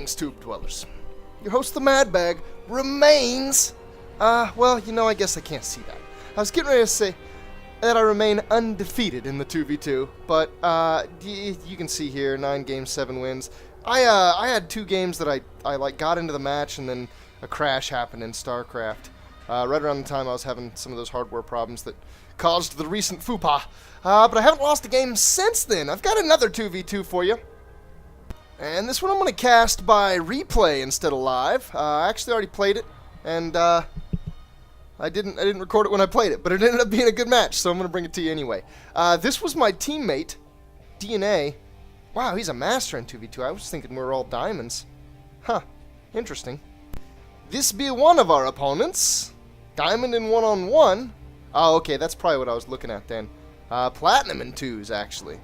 Greetings, Tube Dwellers. Your host, the Mad Bag, remains, well, you know, I guess I can't see that. I was getting ready to say that I remain undefeated in the 2v2, but, you can see here, 9 games, 7 wins. I had 2 games that I like, got into the match, and then a crash happened in Starcraft. Right around the time I was having some of those hardware problems that caused the recent faux pas. But I haven't lost a game since then. I've got another 2v2 for you. And this one I'm going to cast by replay instead of live. I actually already played it, and I didn't record it when I played it, but it ended up being a good match, so I'm going to bring it to you anyway. This was my teammate, DNA. Wow, he's a master in 2v2. I was thinking we were all diamonds. Huh, interesting. This be one of our opponents. Diamond in 1-on-1. Oh, okay, that's probably what I was looking at then. Platinum in 2s, actually.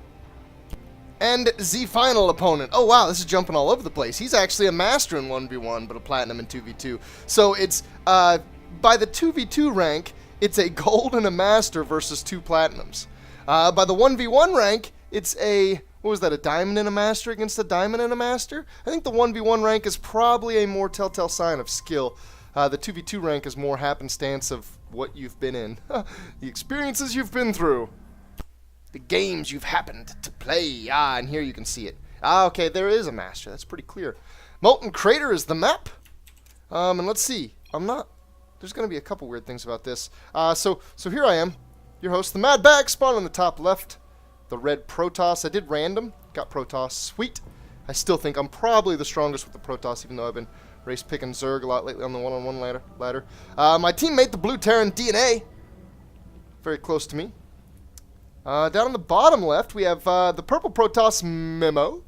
And the final opponent. Oh, wow, this is jumping all over the place. He's actually a master in 1v1, but a platinum in 2v2. So it's, by the 2v2 rank, it's a gold and a master versus 2 platinums. By the 1v1 rank, it's a, what was that, a diamond and a master against a diamond and a master? I think the 1v1 rank is probably a more telltale sign of skill. The 2v2 rank is more happenstance of what you've been in. The experiences you've been through. The games you've happened to play. And here you can see it. Okay, there is a master. That's pretty clear. Molten Crater is the map. And let's see. There's going to be a couple weird things about this. So here I am, your host, the Mad Bag, spawned on the top left. The red Protoss. I did random. Got Protoss. Sweet. I still think I'm probably the strongest with the Protoss, even though I've been race picking Zerg a lot lately on the 1-on-1 ladder. My teammate, the Blue Terran DNA. Very close to me. Down on the bottom left, we have the purple Protoss Memo.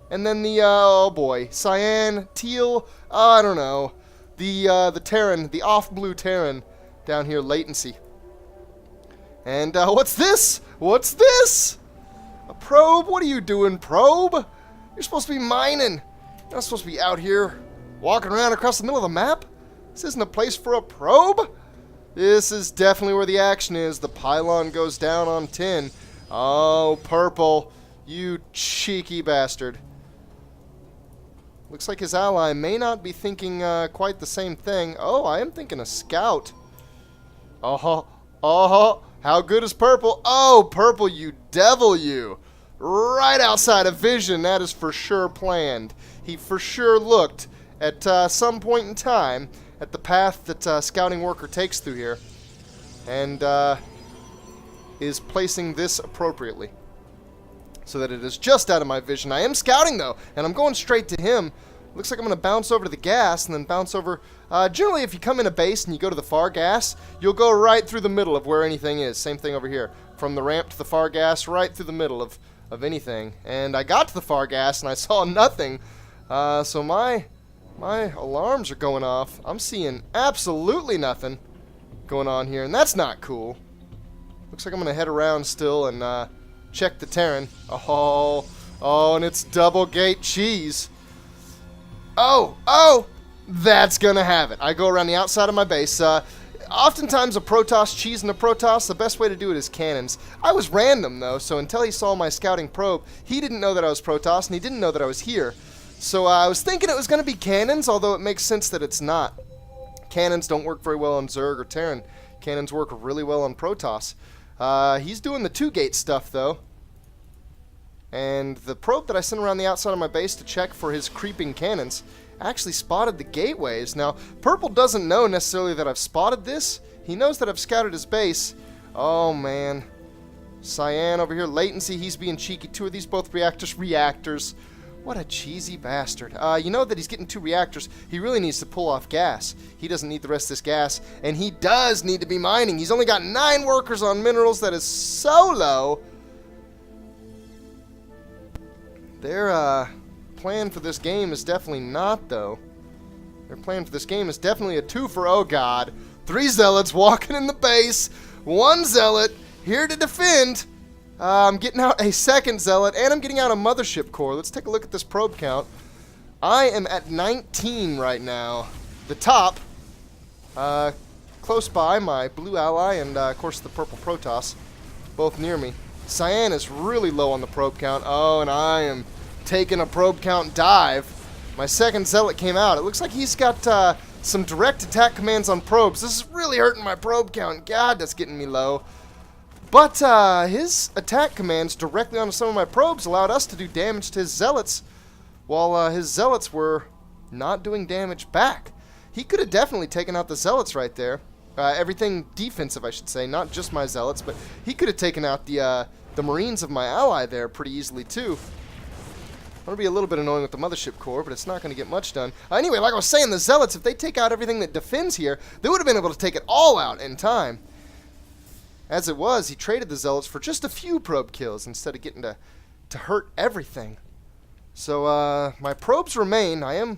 And then the, oh boy, Cyan, Teal, I don't know. The Terran, the off-blue Terran down here, Latency. And what's this? What's this? A probe? What are you doing, probe? You're supposed to be mining. You're not supposed to be out here walking around across the middle of the map. This isn't a place for a probe. This is definitely where the action is. The pylon goes down on 10. Oh, purple. You cheeky bastard. Looks like his ally may not be thinking quite the same thing. Oh, I am thinking a scout. Oh, how good is purple? Oh, purple, you devil, you. Right outside of vision. That is for sure planned. He for sure looked at some point in time at the path that Scouting Worker takes through here, and is placing this appropriately so that it is just out of my vision. I am scouting, though, and I'm going straight to him. Looks like I'm going to bounce over to the gas and then bounce over. Generally, if you come in a base and you go to the far gas, you'll go right through the middle of where anything is. Same thing over here. From the ramp to the far gas, right through the middle of anything. And I got to the far gas and I saw nothing. So my alarms are going off. I'm seeing absolutely nothing going on here, and that's not cool. Looks like I'm going to head around still and check the Terran. Oh, and it's double gate cheese. Oh, that's going to have it. I go around the outside of my base. Oftentimes a Protoss cheese and a Protoss, the best way to do it is cannons. I was random, though, so until he saw my scouting probe, he didn't know that I was Protoss, and he didn't know that I was here. So I was thinking it was going to be cannons, although it makes sense that it's not. Cannons don't work very well on Zerg or Terran. Cannons work really well on Protoss. He's doing the 2-gate stuff, though. And the probe that I sent around the outside of my base to check for his creeping cannons actually spotted the gateways. Now, Purple doesn't know necessarily that I've spotted this. He knows that I've scouted his base. Oh, man. Cyan over here, Latency, he's being cheeky. 2 of these both reactors. What a cheesy bastard. You know that he's getting 2 reactors. He really needs to pull off gas. He doesn't need the rest of this gas, and he does need to be mining. He's only got 9 workers on minerals. That is so low. Their plan for this game is definitely not, though. Their plan for this game is definitely a 2 for, oh god. 3 zealots walking in the base. 1 zealot here to defend. I'm getting out a 2nd zealot, and I'm getting out a mothership core. Let's take a look at this probe count. I am at 19 right now. The top, close by, my blue ally, and of course the purple Protoss, both near me. Cyan is really low on the probe count. Oh, and I am taking a probe count dive. My second zealot came out. It looks like he's got some direct attack commands on probes. This is really hurting my probe count. God, that's getting me low. But his attack commands directly onto some of my probes allowed us to do damage to his zealots, while his zealots were not doing damage back. He could have definitely taken out the zealots right there. Everything defensive, I should say, not just my zealots, but he could have taken out the Marines of my ally there pretty easily too. It'll be a little bit annoying with the mothership core, but it's not going to get much done. Anyway, like I was saying, the zealots, if they take out everything that defends here, they would have been able to take it all out in time. As it was, he traded the zealots for just a few probe kills instead of getting to hurt everything. So my probes remain. I am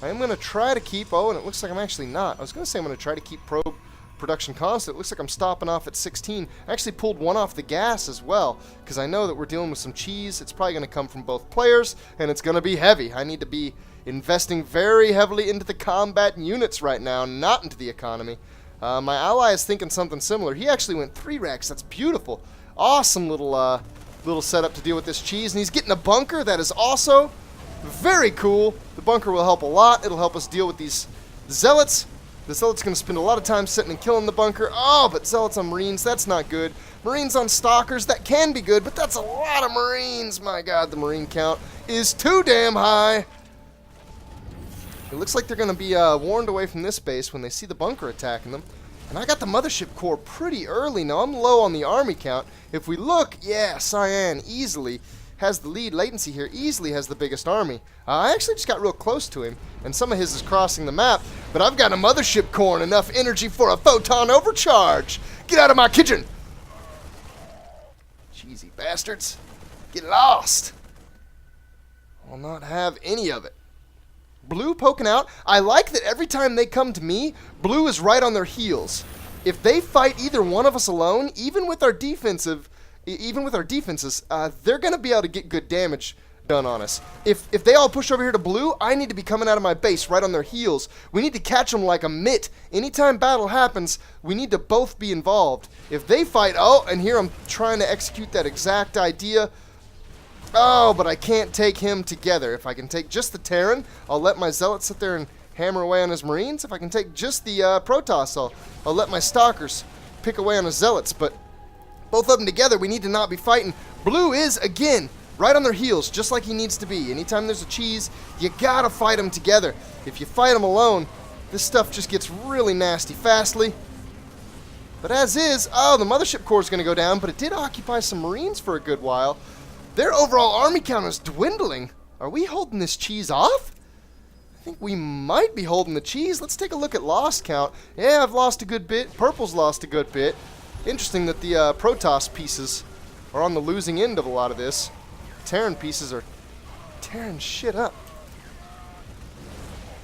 going to try to keep... Oh, and it looks like I'm actually not. I was going to say I'm going to try to keep probe production constant. It looks like I'm stopping off at 16. I actually pulled one off the gas as well, because I know that we're dealing with some cheese. It's probably going to come from both players, and it's going to be heavy. I need to be investing very heavily into the combat units right now, not into the economy. My ally is thinking something similar. He actually went 3 racks. That's beautiful. Awesome little setup to deal with this cheese. And he's getting a bunker. That is also very cool. The bunker will help a lot. It'll help us deal with these zealots. The zealot's going to spend a lot of time sitting and killing the bunker. Oh, but zealots on marines, that's not good. Marines on stalkers, that can be good, but that's a lot of marines. My God, the marine count is too damn high. It looks like they're going to be warned away from this base when they see the bunker attacking them. And I got the mothership core pretty early. Now, I'm low on the army count. If we look, yeah, Cyan easily has the lead latency here, easily has the biggest army. I actually just got real close to him, and some of his is crossing the map, but I've got a mothership core and enough energy for a photon overcharge. Get out of my kitchen! Cheesy bastards. Get lost. I'll not have any of it. Blue poking out. I like that every time they come to me, blue is right on their heels. If they fight either one of us alone, even with our defenses, they're going to be able to get good damage done on us. If they all push over here to blue, I need to be coming out of my base right on their heels. We need to catch them like a mitt. Anytime battle happens, we need to both be involved. If they fight, oh, and here I'm trying to execute that exact idea. Oh, but I can't take him together. If I can take just the Terran, I'll let my Zealot sit there and hammer away on his Marines. If I can take just the Protoss, I'll let my Stalkers pick away on his Zealots. But both of them together, we need to not be fighting. Blue is, again, right on their heels, just like he needs to be. Anytime there's a cheese, you gotta fight them together. If you fight them alone, this stuff just gets really nasty fastly. But as is, oh, the Mothership Core is going to go down, but it did occupy some Marines for a good while. Their overall army count is dwindling. Are we holding this cheese off? I think we might be holding the cheese. Let's take a look at loss count. Yeah, I've lost a good bit. Purple's lost a good bit. Interesting that the Protoss pieces are on the losing end of a lot of this. Terran pieces are tearing shit up.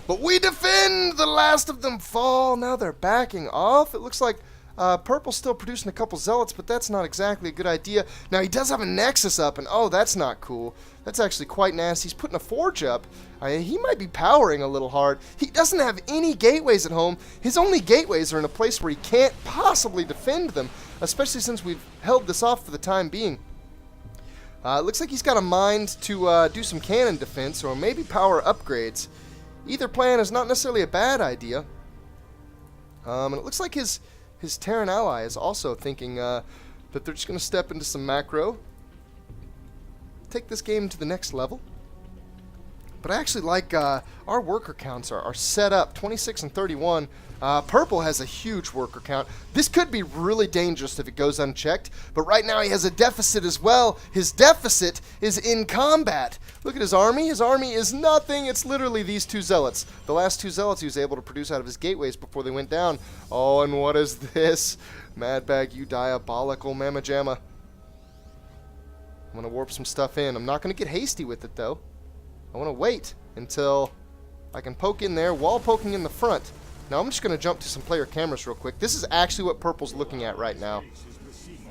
But we defend! The last of them fall. Now they're backing off. It looks like Purple's still producing a couple Zealots, but that's not exactly a good idea. Now, he does have a Nexus up, and oh, that's not cool. That's actually quite nasty. He's putting a Forge up. He might be powering a little hard. He doesn't have any gateways at home. His only gateways are in a place where he can't possibly defend them, especially since we've held this off for the time being. It looks like he's got a mind to do some cannon defense or maybe power upgrades. Either plan is not necessarily a bad idea. And it looks like his Terran ally is also thinking that they're just going to step into some macro, take this game to the next level. But I actually like our worker counts are set up, 26 and 31. Purple has a huge worker count. This could be really dangerous if it goes unchecked, but right now he has a deficit as well. His deficit is in combat. Look at his army. His army is nothing. It's literally these two Zealots. The last two Zealots he was able to produce out of his gateways before they went down. Oh, and what is this? Madbag, you diabolical mamma jamma. I'm going to warp some stuff in. I'm not going to get hasty with it, though. I want to wait until I can poke in there while poking in the front. Now, I'm just going to jump to some player cameras real quick. This is actually what Purple's looking at right now.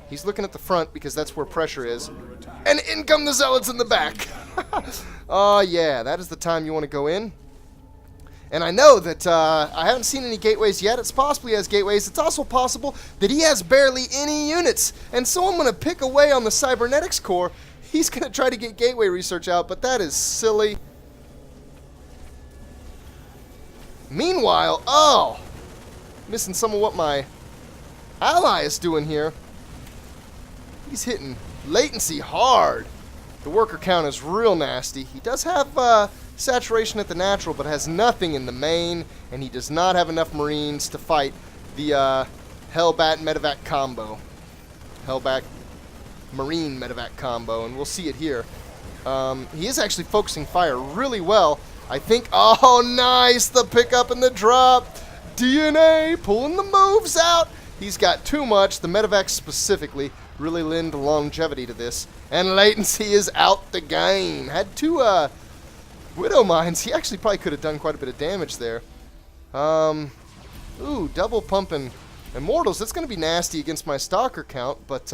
He's looking at the front because that's where pressure is. And in come the Zealots in the back. Oh, yeah, that is the time you want to go in. And I know that I haven't seen any gateways yet. It's possible he has gateways. It's also possible that he has barely any units. And so I'm going to pick away on the Cybernetics core. He's going to try to get gateway research out, but that is silly. Meanwhile, oh, missing some of what my ally is doing here. He's hitting latency hard. The worker count is real nasty. He does have saturation at the natural, but has nothing in the main, and he does not have enough Marines to fight the Hellbat Medevac combo. Hellbat Marine Medevac combo, and we'll see it here. He is actually focusing fire really well. I think, oh, nice, the pickup and the drop. DNA pulling the moves out. He's got too much. The Medevac specifically really lend longevity to this. And latency is out the game. Had two Widow Mines. He actually probably could have done quite a bit of damage there. Ooh, double pumping Immortals. That's going to be nasty against my Stalker count, but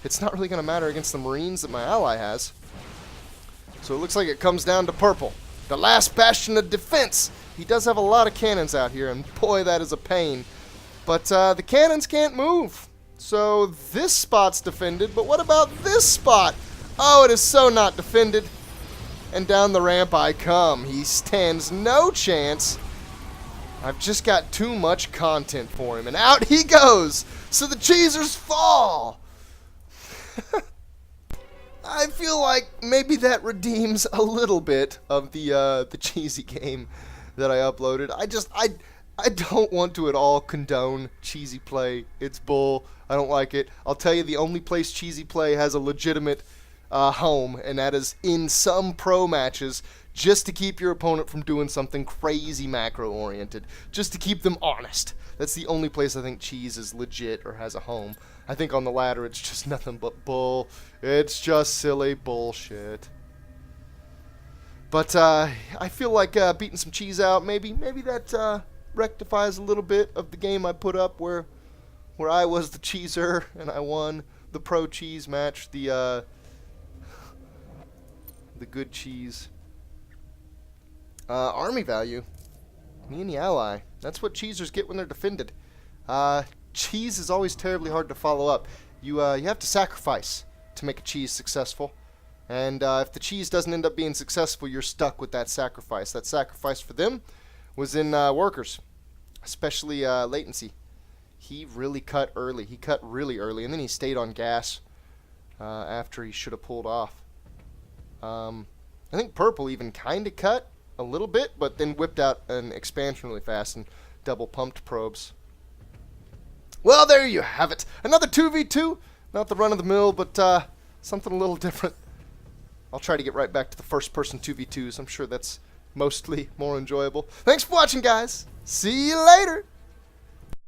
it's not really going to matter against the Marines that my ally has. So it looks like it comes down to purple. The last bastion of defense. He does have a lot of cannons out here, and boy, that is a pain. But the cannons can't move. So this spot's defended, but what about this spot? Oh, it is so not defended. And down the ramp I come. He stands no chance. I've just got too much content for him, and out he goes. So the cheesers fall. I feel like maybe that redeems a little bit of the cheesy game that I uploaded. I don't want to at all condone cheesy play. It's bull. I don't like it. I'll tell you, the only place cheesy play has a legitimate home, and that is in some pro matches, just to keep your opponent from doing something crazy macro-oriented, just to keep them honest. That's the only place I think cheese is legit or has a home. I think on the latter, it's just nothing but bull. It's just silly bullshit. But I feel like beating some cheese out, maybe that rectifies a little bit of the game I put up where I was the cheeser and I won the pro cheese match, the good cheese. Army value. Me and the ally. That's what cheesers get when they're defended. Cheese is always terribly hard to follow up. You have to sacrifice to make a cheese successful. And if the cheese doesn't end up being successful, you're stuck with that sacrifice. That sacrifice for them was in workers, especially latency. He really cut early. He cut really early, and then he stayed on gas after he should have pulled off. I think purple even kind of cut a little bit, but then whipped out an expansion really fast and double pumped probes. Well, there you have it. Another 2v2. Not the run-of-the-mill, but something a little different. I'll try to get right back to the first-person 2v2s. I'm sure that's mostly more enjoyable. Thanks for watching, guys. See you later.